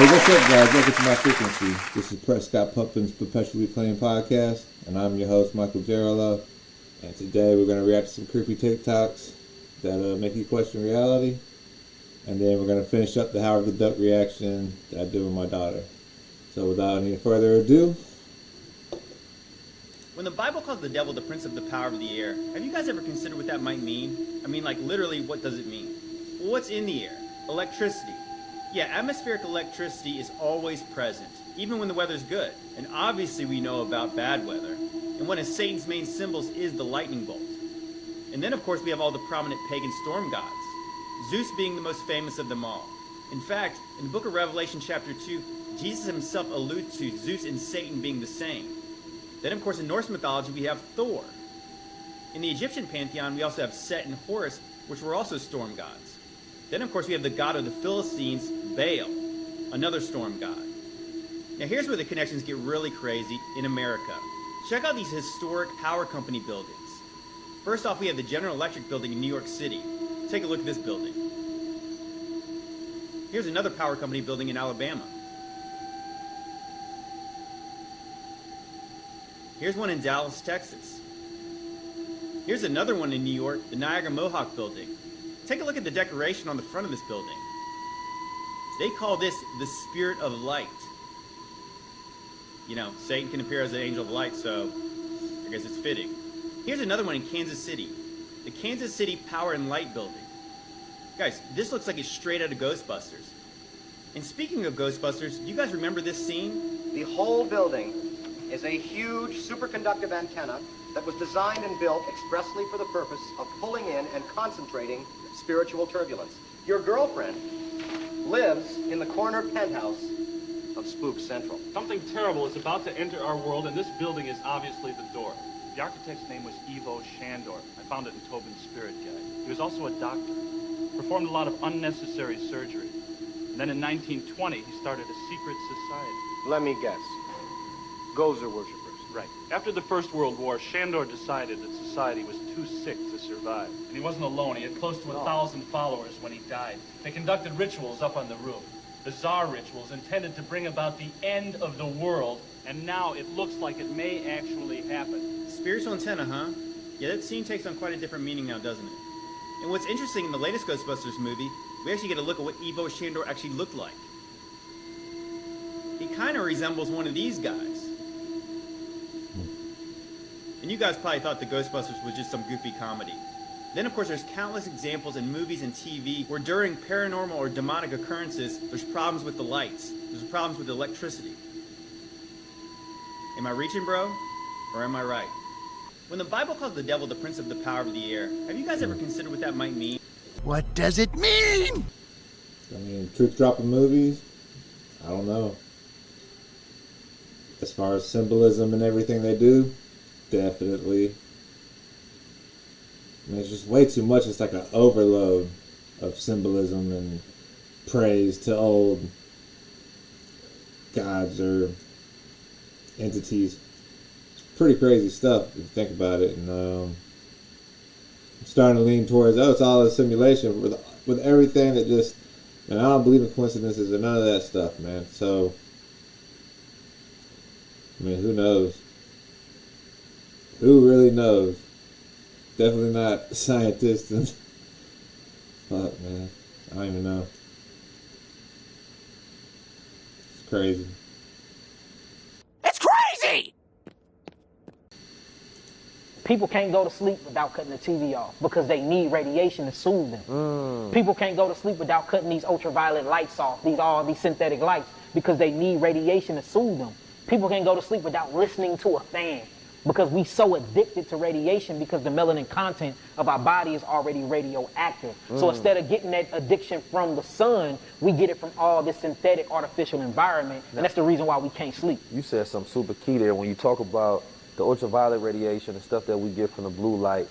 Hey, what's up, guys? Welcome to my frequency. This is Prescott Puppin's Perpetually Playing Podcast, and I'm your host, Michael Gerolo. And today we're going to react to some creepy TikToks that make you question reality. And then we're going to finish up the Howard the Duck reaction that I did with my daughter. So without any further ado... When the Bible calls the devil the prince of the power of the air, have you guys ever considered what that might mean? I mean, like, literally, what does it mean? Well, what's in the air? Electricity. Yeah, atmospheric electricity is always present, even when the weather's good. And obviously we know about bad weather. And one of Satan's main symbols is the lightning bolt. And then, of course, we have all the prominent pagan storm gods, Zeus being the most famous of them all. In fact, in the book of Revelation chapter 2, Jesus himself alludes to Zeus and Satan being the same. Then, of course, in Norse mythology, we have Thor. In the Egyptian pantheon, we also have Set and Horus, which were also storm gods. Then, of course, we have the god of the Philistines, Baal, another storm god. Now, here's where the connections get really crazy in America. Check out these historic power company buildings. First off, we have the General Electric building in New York City. Take a look at this building. Here's another power company building in Alabama. Here's one in Dallas, Texas. Here's another one in New York, the Niagara Mohawk building. Take a look at the decoration on the front of this building. They call this the Spirit of Light. You know, Satan can appear as an angel of light, so I guess it's fitting. Here's another one in Kansas City, the Kansas City Power and Light building. Guys, this looks like it's straight out of Ghostbusters. And speaking of Ghostbusters, do you guys remember this scene? The whole building is a huge superconductive antenna that was designed and built expressly for the purpose of pulling in and concentrating spiritual turbulence. Your girlfriend lives in the corner penthouse of Spook Central. Something terrible is about to enter our world, and this building is obviously the door. The architect's name was Ivo Shandor. I found it in Tobin's Spirit Guide. He was also a doctor. Performed a lot of unnecessary surgery. And then in 1920, he started a secret society. Let me guess. Gozer worshippers. Right. After the First World War, Shandor decided that society was too sick to survive. And he wasn't alone. He had close to 1,000 followers when he died. They conducted rituals up on the roof. Bizarre rituals intended to bring about the end of the world. And now it looks like it may actually happen. Spiritual antenna, huh? Yeah, that scene takes on quite a different meaning now, doesn't it? And what's interesting, in the latest Ghostbusters movie, we actually get a look at what Ivo Shandor actually looked like. He kind of resembles one of these guys. And you guys probably thought the Ghostbusters was just some goofy comedy. Then, of course, there's countless examples in movies and TV where during paranormal or demonic occurrences, there's problems with the lights. There's problems with the electricity. Am I reaching, bro? Or am I right? When the Bible calls the devil the prince of the power of the air, have you guys ever considered what that might mean? What does it mean? I mean, truth dropping movies? I don't know. As far as symbolism and everything they do, definitely. I mean, it's just way too much. It's like an overload of symbolism and praise to old gods or entities. Pretty crazy stuff if you think about it. And I'm starting to lean towards, it's all a simulation with everything that just, and I don't believe in coincidences or none of that stuff, man. So, I mean, who knows? Who really knows? Definitely not scientists and fuck, man. I don't even know. It's crazy. It's crazy! People can't go to sleep without cutting the TV off because they need radiation to soothe them. People can't go to sleep without cutting these ultraviolet lights off, all these synthetic lights, because they need radiation to soothe them. People can't go to sleep without listening to a fan because we so addicted to radiation because the melanin content of our body is already radioactive. So instead of getting that addiction from the sun, we get it from all this synthetic artificial environment, and that's the reason why we can't sleep. You said something super key there when you talk about the ultraviolet radiation and stuff that we get from the blue light.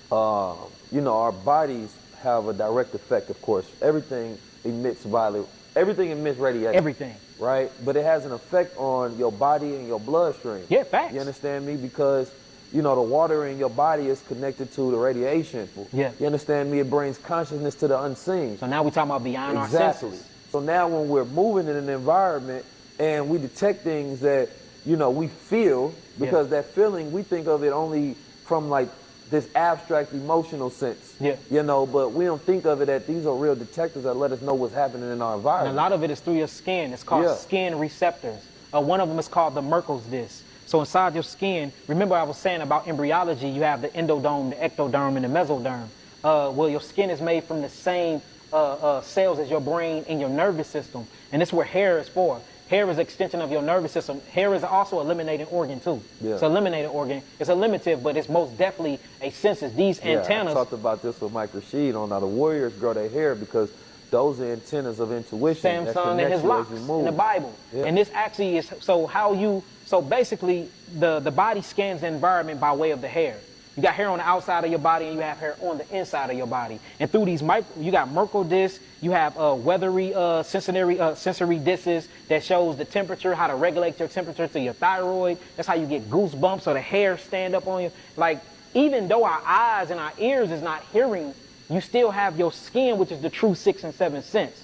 You know, our bodies have a direct effect, of course. Everything emits radiation. Everything. Right? But it has an effect on your body and your bloodstream. Yeah, facts. You understand me? Because, you know, the water in your body is connected to the radiation. Yeah. You understand me? It brings consciousness to the unseen. So now we're talking about beyond our Exactly. senses. So now when we're moving in an environment and we detect things that, we feel, because that feeling, we think of it only from like this abstract emotional sense. Yeah. But we don't think of it that these are real detectors that let us know what's happening in our And environment. a lot of it is through your skin. It's called skin receptors. One of them is called the Merkel's disc. So inside your skin, remember I was saying about embryology, you have the endodome, the ectoderm, and the mesoderm. Well, your skin is made from the same cells as your brain and your nervous system. And this is where hair is for. Hair is an extension of your nervous system. Hair is also a eliminating organ too. Yeah. It's a eliminating organ. It's a limited, but it's most definitely a sensus. These antennas. I talked about this with Mike Rashid on how the warriors grow their hair because those are antennas of intuition. Samson and his locks in the Bible. Yeah. And this actually is so basically the body scans the environment by way of the hair. You got hair on the outside of your body and you have hair on the inside of your body. And through these you got Merkel discs, you have weathery sensory discs that shows the temperature, how to regulate your temperature to your thyroid. That's how you get goosebumps or the hair stand up on you. Like, even though our eyes and our ears is not hearing, you still have your skin, which is the true 6th and 7th sense.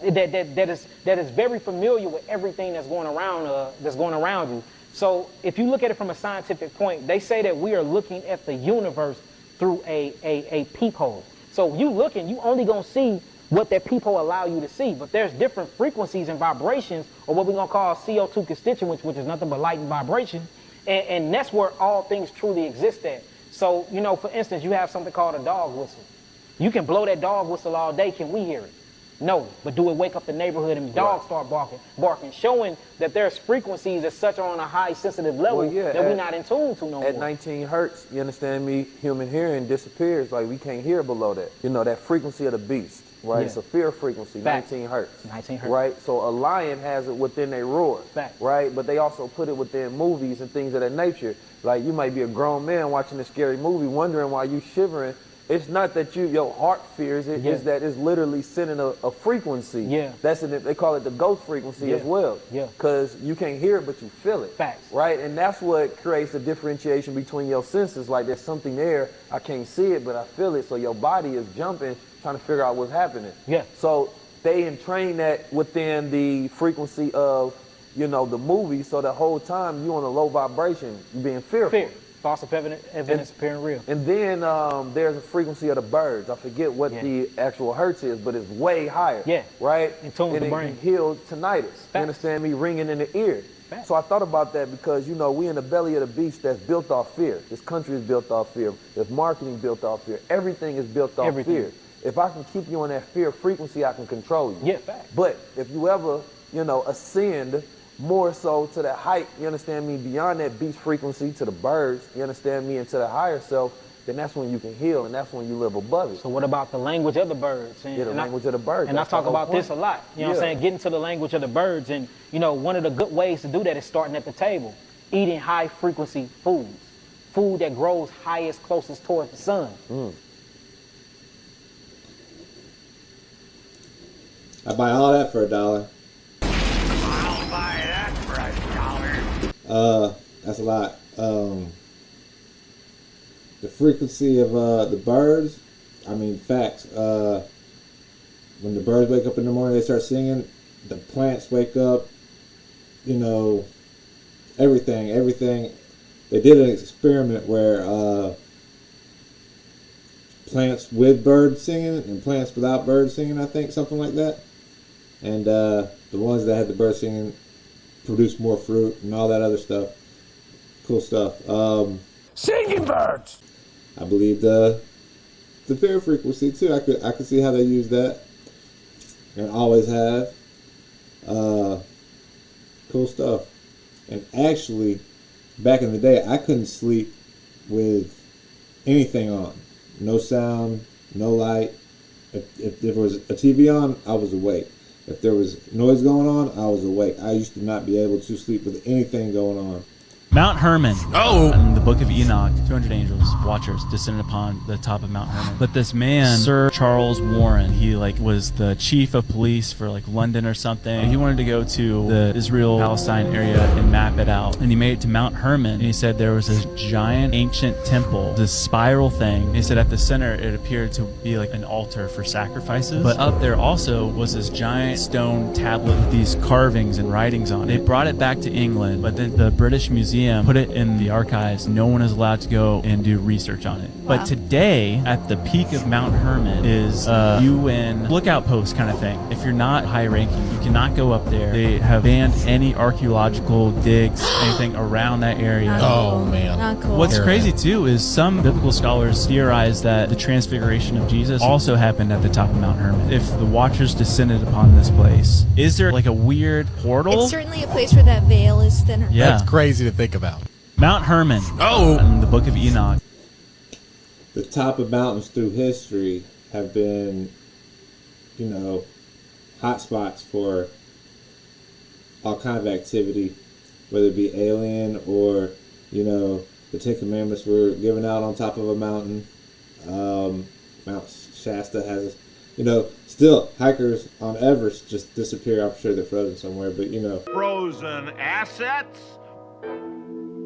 That is very familiar with everything that's going around you. So if you look at it from a scientific point, they say that we are looking at the universe through a peephole. So you looking, you only gonna see what that peephole allow you to see. But there's different frequencies and vibrations, or what we're gonna call CO2 constituents, which is nothing but light and vibration. And that's where all things truly exist at. So, for instance, you have something called a dog whistle. You can blow that dog whistle all day. Can we hear it? No, but do it wake up the neighborhood and dogs start barking, showing that there's frequencies that such are on a high sensitive level that we're not in tune to no more. At 19 hertz, you understand me, human hearing disappears. Like, we can't hear below that. That frequency of the beast, right? Yeah. It's a fear frequency, Fact. 19 hertz. 19 hertz. Right? So a lion has it within their roar. Fact. Right? But they also put it within movies and things of that nature. Like, you might be a grown man watching a scary movie wondering why you shivering. It's not that your heart fears it, it's that it's literally sending a frequency. Yeah. They call it the ghost frequency as well. Yeah. Because you can't hear it, but you feel it. Facts. Right? And that's what creates a differentiation between your senses. Like, there's something there, I can't see it, but I feel it. So your body is jumping, trying to figure out what's happening. Yeah. So they entrain that within the frequency of, the movie. So the whole time you on a low vibration, you being fearful. Fear. False evidence appearing real. And then there's a frequency of the birds. I forget what the actual hertz is, but it's way higher. Yeah. Right? In tune with and the it brain. can heal tinnitus. You Facts. understand me? Ringing in the ear. Facts. So I thought about that because, we in the belly of the beast that's built off fear. This country is built off fear. There's marketing built off fear. Everything is built off Everything. fear. If I can keep you on that fear frequency, I can control you. Yeah, facts. But if you ever, ascend more so to that height, you understand me, beyond that beast frequency, to the birds, you understand me, and to the higher self, then that's when you can heal, and that's when you live above it. So what about the language of the birds? And, Yeah, the language of the birds. And I That's talk the whole about this a point. lot. You know what I'm saying? Getting to the language of the birds. And, one of the good ways to do that is starting at the table. Eating high frequency foods. Food that grows highest, closest towards the sun. I buy all that for $1. I'll buy that for $1. That's a lot. The frequency of the birds, facts. When the birds wake up in the morning, they start singing. The plants wake up. Everything. They did an experiment where plants with birds singing and plants without birds singing, I think, something like that. And the ones that had the birds singing produced more fruit and all that other stuff. Cool stuff. Singing birds! I believe the fear frequency too. I could see how they use that, and always have. Cool stuff. And actually, back in the day, I couldn't sleep with anything on. No sound, no light. If there was a TV on, I was awake. If there was noise going on, I was awake. I used to not be able to sleep with anything going on. Mount Hermon. Oh. In the book of Enoch, 200 angels, watchers, descended upon the top of Mount Hermon. But this man, Sir Charles Warren, he was the chief of police for London or something. He wanted to go to the Israel-Palestine area and map it out. And he made it to Mount Hermon, and he said there was this giant ancient temple, this spiral thing. And he said at the center it appeared to be an altar for sacrifices. But up there also was this giant stone tablet with these carvings and writings on it. They brought it back to England, but then the British Museum put it in the archives. No one is allowed to go and do research on it. Wow. But today, at the peak of Mount Hermon, is a UN lookout post kind of thing. If you're not high ranking, you cannot go up there. They have banned any archaeological digs, anything around that area. Oh, man. Not cool. What's crazy too is some biblical scholars theorize that the transfiguration of Jesus also happened at the top of Mount Hermon. If the Watchers descended upon this place, is there a weird portal? It's certainly a place where that veil is thinner. Yeah. That's crazy to think about. Mount Hermon. Oh. In the book of Enoch. The top of mountains through history have been, hot spots for all kind of activity, whether it be alien or, the Ten Commandments were given out on top of a mountain. Mount Shasta has, still hikers on Everest just disappear. I'm sure they're frozen somewhere, but Frozen assets?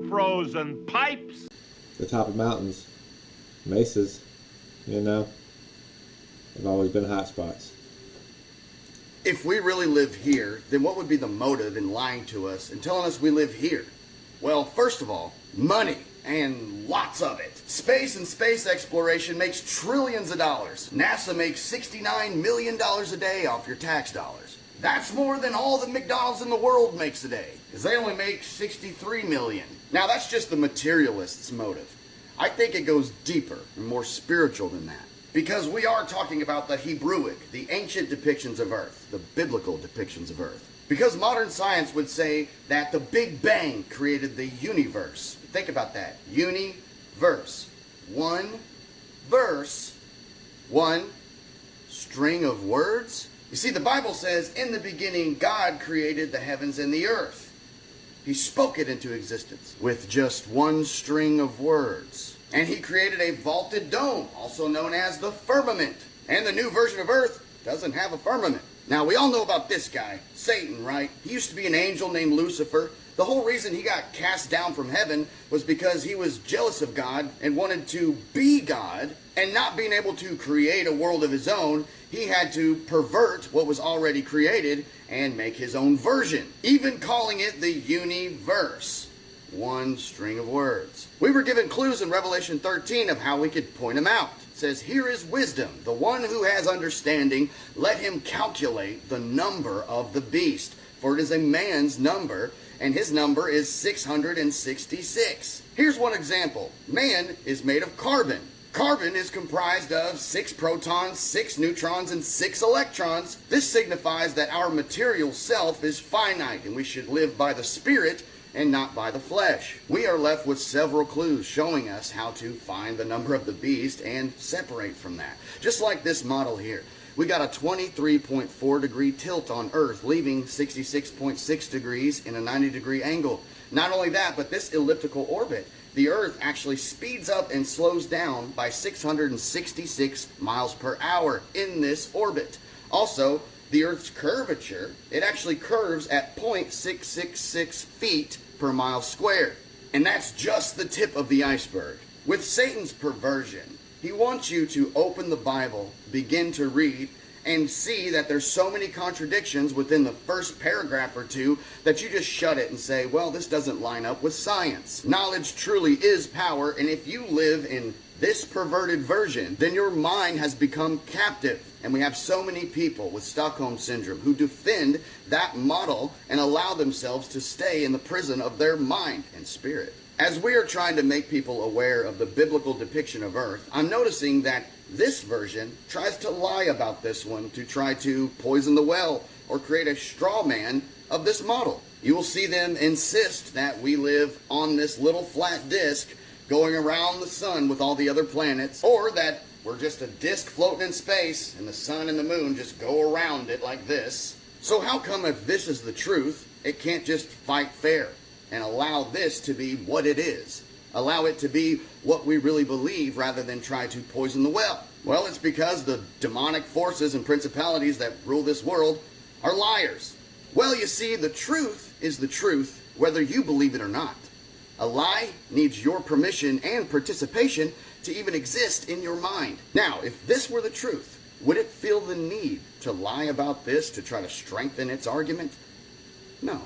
Frozen pipes? the top of mountains, mesas, have always been hot spots. If we really live here, then what would be the motive in lying to us and telling us we live here? Well, first of all, money, and lots of it. Space and space exploration makes trillions of dollars. NASA makes $69 million a day off your tax dollars. That's more than all the McDonald's in the world makes a day, because they only make $63 million. Now, that's just the materialist's motive. I think it goes deeper and more spiritual than that. Because we are talking about the Hebrewic, the ancient depictions of Earth, the biblical depictions of Earth. Because modern science would say that the Big Bang created the universe. Think about that. Universe. One verse, one string of words. You see, the Bible says, in the beginning, God created the heavens and the earth. He spoke it into existence with just one string of words. And he created a vaulted dome, also known as the firmament. And the new version of Earth doesn't have a firmament. Now, we all know about this guy, Satan, right? He used to be an angel named Lucifer. The whole reason he got cast down from heaven was because he was jealous of God and wanted to be God. And not being able to create a world of his own, he had to pervert what was already created and make his own version, even calling it the universe. One string of words. We were given clues in Revelation 13 of how we could point him out. It says, here is wisdom, the one who has understanding, let him calculate the number of the beast, for it is a man's number, and his number is 666. Here's one example. Man is made of carbon. Carbon is comprised of 6 protons, 6 neutrons, and 6 electrons. This signifies that our material self is finite, and we should live by the Spirit and not by the flesh. We are left with several clues showing us how to find the number of the beast and separate from that. Just like this model here. We got a 23.4 degree tilt on Earth, leaving 66.6 degrees in a 90 degree angle. Not only that, but this elliptical orbit, the Earth actually speeds up and slows down by 666 miles per hour in this orbit. Also, the Earth's curvature, it actually curves at 0.666 feet per mile squared. And that's just the tip of the iceberg. With Satan's perversion, he wants you to open the Bible, begin to read, and see that there's so many contradictions within the first paragraph or two that you just shut it and say, well, this doesn't line up with science. Knowledge truly is power, and if you live in this perverted version, then your mind has become captive. And we have so many people with Stockholm Syndrome who defend that model and allow themselves to stay in the prison of their mind and spirit. As we are trying to make people aware of the biblical depiction of Earth, I'm noticing that this version tries to lie about this one to try to poison the well or create a straw man of this model. You will see them insist that we live on this little flat disk going around the sun with all the other planets, or that we're just a disk floating in space and the sun and the moon just go around it like this. So how come if this is the truth, it can't just fight fair? and allow this to be what it is. Allow it to be what we really believe rather than try to poison the well. Well, it's because the demonic forces and principalities that rule this world are liars. Well, you see, the truth is the truth, whether you believe it or not. A lie needs your permission and participation to even exist in your mind. Now, if this were the truth, would it feel the need to lie about this to try to strengthen its argument? No.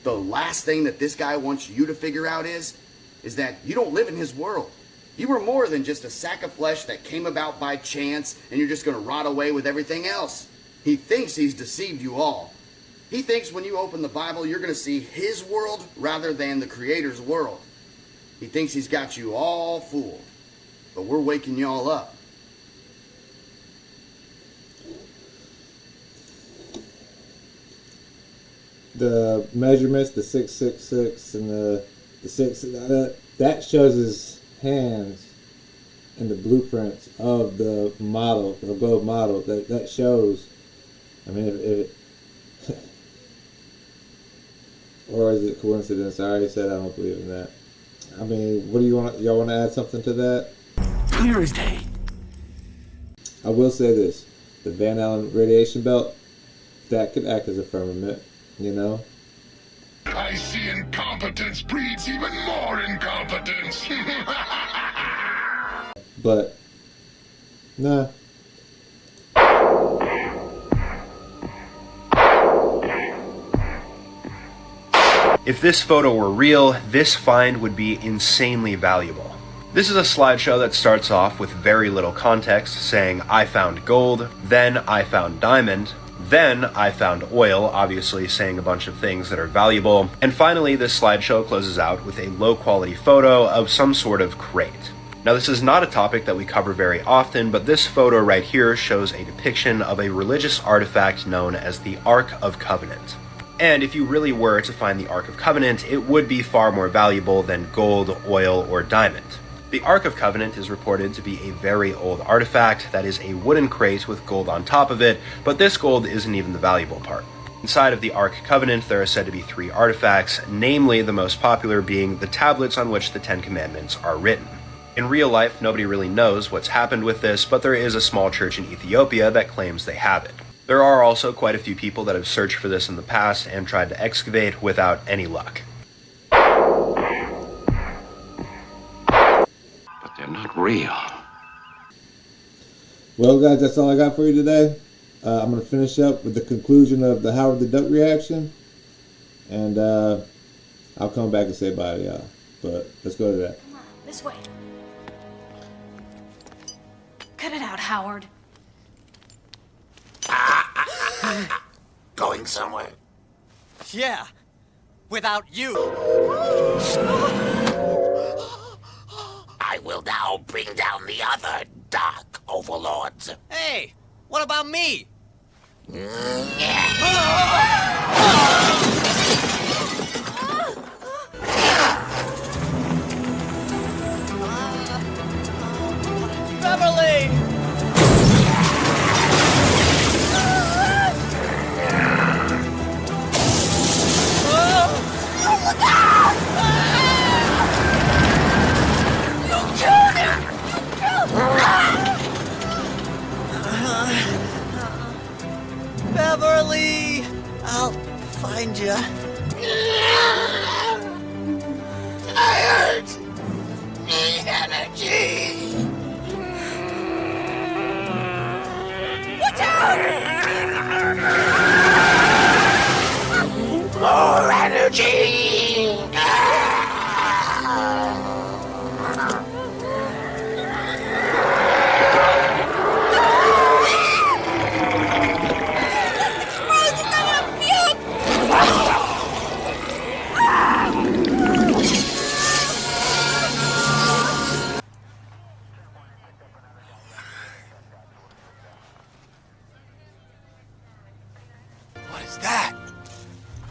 The last thing that this guy wants you to figure out is that you don't live in his world. You were more than just a sack of flesh that came about by chance and you're just going to rot away with everything else. He thinks he's deceived you all. He thinks when you open the Bible, you're going to see his world rather than the Creator's world. He thinks he's got you all fooled. But we're waking you all up. The measurements, the 666 and the 6, that shows his hands and the blueprints of the model, the globe model. That shows. I mean, if or is it coincidence? I already said I don't believe in that. I mean, what do you want? Y'all want to add something to that? Clear as day. I will say this: the Van Allen radiation belt, that could act as a firmament. You know. I see incompetence breeds even more incompetence. But nah. If this photo were real, this find would be insanely valuable. This is a slideshow that starts off with very little context, saying I found gold, then I found diamond, then I found oil, obviously saying a bunch of things that are valuable, and finally this slideshow closes out with a low quality photo of some sort of crate. Now this is not a topic that we cover very often, but this photo right here shows a depiction of a religious artifact known as the Ark of Covenant. And if you really were to find the Ark of Covenant, it would be far more valuable than gold, oil, or diamond. The Ark of Covenant is reported to be a very old artifact that is a wooden crate with gold on top of it, but this gold isn't even the valuable part. Inside of the Ark Covenant, there are said to be 3 artifacts, namely the most popular being the tablets on which the 10 Commandments are written. In real life, nobody really knows what's happened with this, but there is a small church in Ethiopia that claims they have it. There are also quite a few people that have searched for this in the past and tried to excavate without any luck. But they're not real. Well, guys, that's all I got for you today. I'm going to finish up with the conclusion of the Howard the Duck reaction. And I'll come back and say bye to y'all. But let's go to that. Come on, this way. Cut it out, Howard. Going somewhere? Yeah, without you. I will now bring down the other dark overlords. Hey, what about me? Beverly! Look out! You killed him! Beverly! I'll find you. Tired! Need energy! Watch out! More energy! What is that?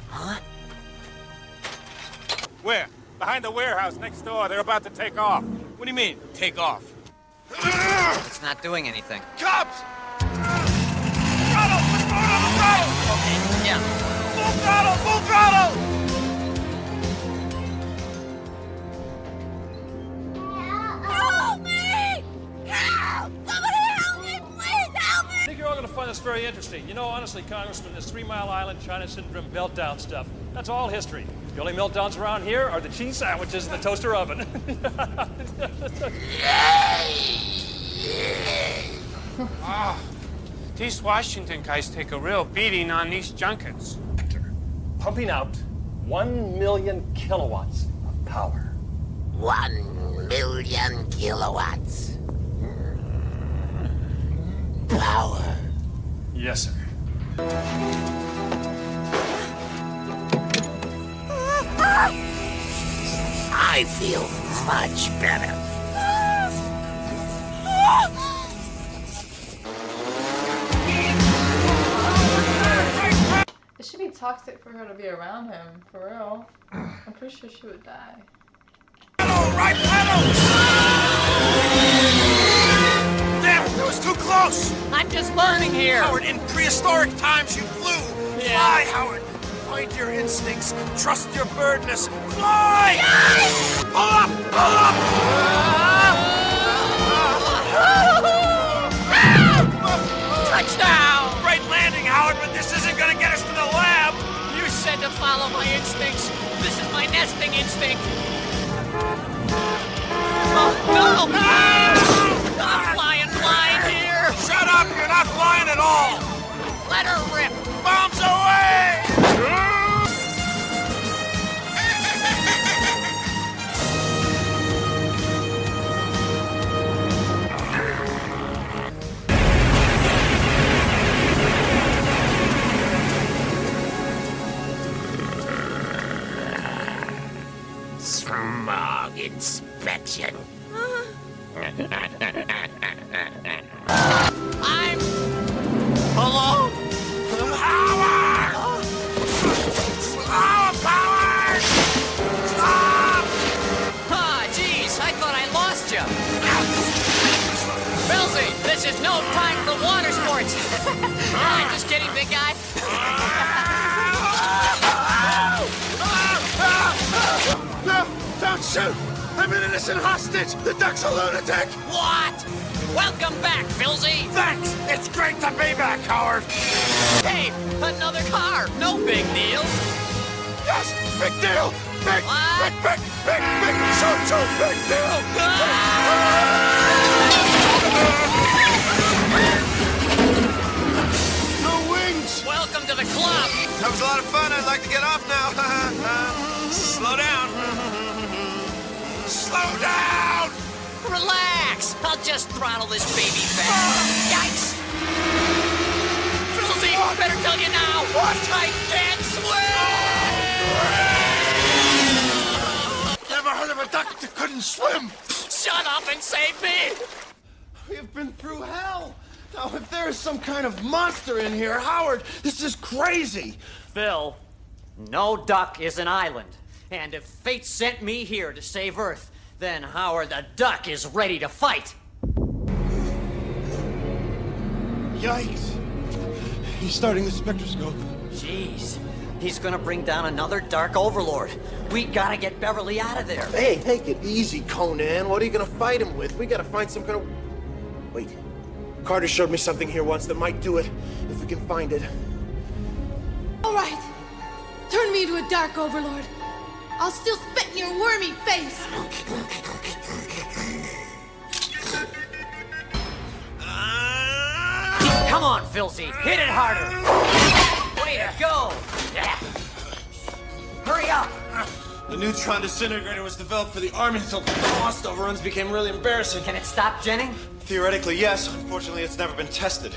Huh? Where? Behind the warehouse next door. They're about to take off. What do you mean, take off? It's not doing anything. Cops! Throttle! Put forward on the throttle! Okay, yeah. Full throttle! Full throttle! that's very interesting. You know, honestly, Congressman, this 3 Mile Island China Syndrome meltdown stuff, that's all history. The only meltdowns around here are the cheese sandwiches in the toaster oven. These Washington guys take a real beating on these junkets. Pumping out 1 million kilowatts of power. 1 million kilowatts. Power. Yes, sir. I feel much better. It should be toxic for her to be around him, for real. I'm pretty sure she would die. Right pedal! Damn it, that was too close! I'm just learning here. Howard, in prehistoric times you flew. Yeah. Fly, Howard. Find your instincts. Trust your birdness. Fly! Pull up! Pull up! Touchdown! Great landing, Howard, but this isn't gonna get us to the lab. You said to follow my instincts. This is my nesting instinct. Oh, no! I'm flying blind here. Shut up! You're not flying at all. Let her rip. Bombs away! Smog inspection. I'm alone. Howard! Power! Stop! Ah, jeez, I thought I lost you. Belzy, this is no time for water sports. Just kidding, big guy. No! Don't shoot! I'm an innocent hostage! The duck's a lunatic! What? Welcome back, Filzy. Thanks! It's great to be back, Howard! Hey, another car. No big deal. Yes! Big deal! Big, What? big, so big deal! No wings! Welcome to the club. That was a lot of fun. I'd like to get off now. Slow down. Slow down! Relax. I'll just throttle this baby back. Yikes. Filzy, better tell you now. What? I can't swim. Never heard of a duck that couldn't swim! Shut up and save me. We've been through hell! Now, if there is some kind of monster in here, Howard, this is crazy! Phil, no duck is an island. And if fate sent me here to save Earth, then Howard the Duck is ready to fight. Yikes! He's starting the spectroscope. Jeez, he's gonna bring down another Dark Overlord. We gotta get Beverly out of there. Hey, take it easy, Conan. What are you gonna fight him with? We gotta find some kind of... Wait. Carter showed me something here once that might do it, if we can find it. All right. Turn me into a Dark Overlord. I'll still spit in your wormy face. Come on, Filzy, hit it harder. Way to go. Yeah. Hurry up. The neutron disintegrator was developed for the Army until cost overruns became really embarrassing. Can it stop Jenning? Theoretically, yes. Unfortunately, it's never been tested.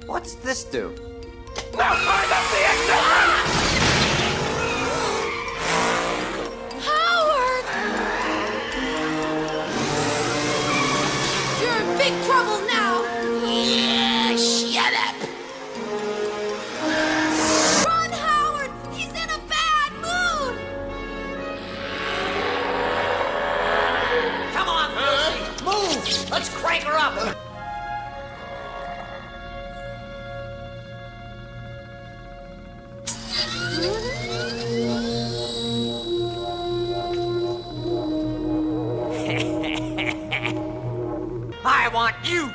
What's this do? Now find out the exit! Howard! You're in big trouble now. Yeah, shut up. Run, Howard! He's in a bad mood. Come on, Filzy, move. Let's crank her up. I want you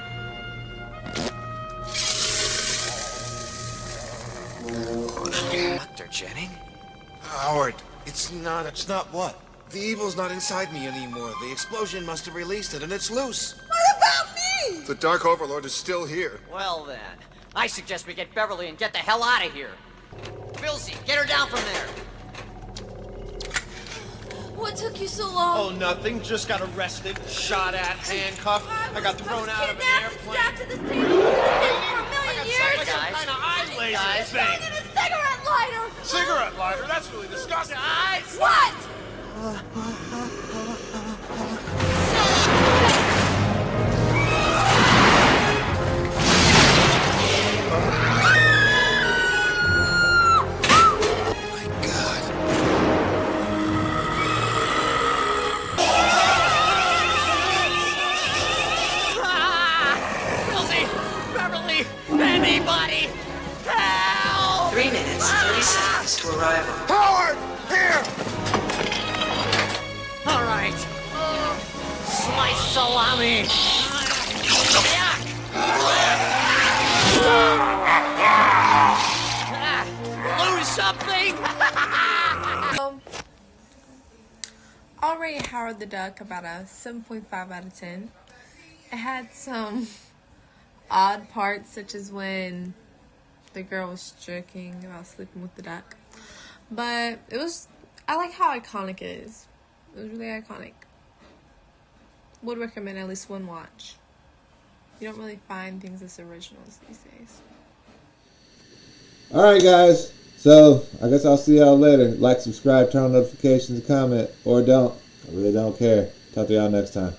Howard, it's not what? The evil's not inside me anymore. The explosion must have released it, and it's loose. What about me? The Dark Overlord is still here. Well then, I suggest we get Beverly and get the hell out of here. Filsey, get her down from there. What took you so long? Oh, nothing. Just got arrested, shot at, handcuffed. I got thrown out of an airplane. Strapped to this table for a million years. Some kind of eye laser Guys. thing. And a cigarette lighter. Cigarette lighter? That's really disgusting. Guys! What? Filsey! Beverly! Anybody! Help! 3 minutes, 30 seconds to arrival. Howard! Here! All right. Slice salami. Yuck. Lose something. I'll rate Howard the Duck about a 7.5 out of 10. It had some odd parts, such as when the girl was joking about sleeping with the duck. But I like how iconic it is. It was really iconic. Would recommend at least one watch. You don't really find things as originals these days. Alright guys, so I guess I'll see y'all later. Like, subscribe, turn on notifications, comment, or don't. I really don't care. Talk to y'all next time.